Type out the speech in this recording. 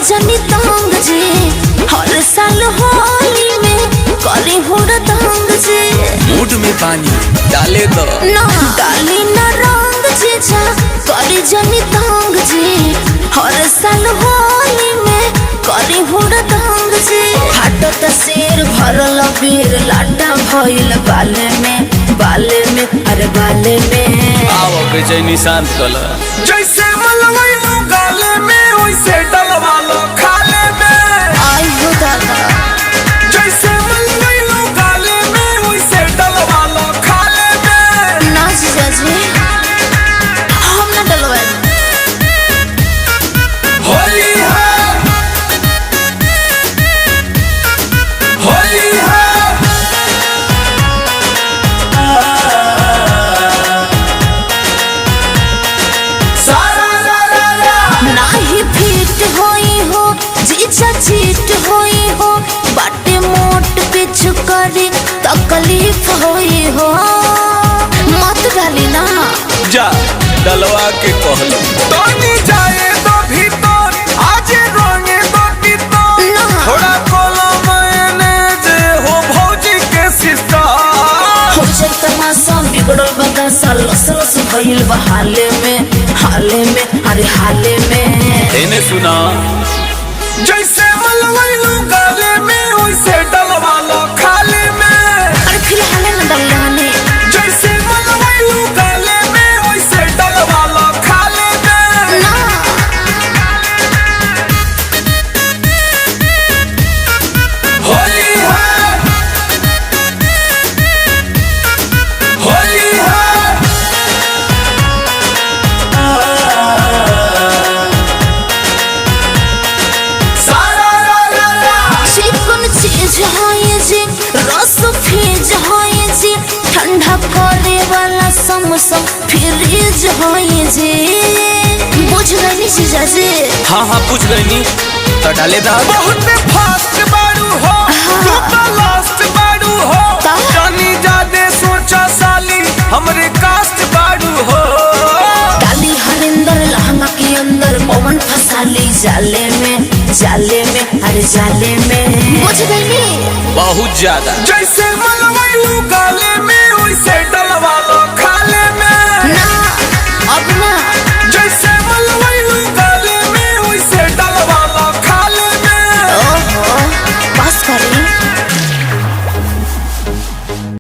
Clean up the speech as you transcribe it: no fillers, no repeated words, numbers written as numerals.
जनी तंग जी हर साल होली में करे हुड़दंग जी। मूड में पानी डाले दो ना डाली ना रंग जी जा करे जनी तंग जी हर साल होली में करे हुड़दंग जी। हाटत शेर भरल बीर लाटा भइल बाले में अरे बाले में। आओ बेचैनी शांत कला जैसे मलवैलू गाले में वैसे डलवा लो खाले में। आई हो दादा जैसे मलवैलू गाले में वैसे डलवा लो खाले में। ना जीजा जी हम ना डलवाए। होली है होली है नाही फिट होई हो जीजा चीट होई हो बाटे मोट पिछु करी तकलीफ होई हो मत डाली ना। जा डलवा के कहलो तोनी जाए तो भीतर आज रंगे तो भीतर ना। थोड़ा कोलो मैंने जे हो भौजी के सिस्टर। हो जाए तमाशा बिगड़ल बदासा लस लस भइल बा हाले में अरे हाले में। एने सुना जैसे मलवैलू गाले में वैसे डलवा लो खाले में। अरे फिर हाले में डल रहने जैसे मलवैलू गाले में वैसे डलवा लो खाले में। ना। होली है होली है सारा चिकन चीज होई जी रस फीज होई जी ठंडा करे वाला समोसा फ्रीज होई जी। बुझ गई जीजा जी। हाँ हाँ पूछ गई तो डाले दा बहुत फास्ट बाड़ू हो तू तो लास्ट बाड़ू हो। का? जानी जादे सोचा साली हमरे कास्ट बाड़ू हो। डाली हरिंदर लहंगा के अंदर पवन फसाली जाले में अरे जाले में। बुझ गई बहुत ज्यादा जैसे मलवैलू गाले में वैसे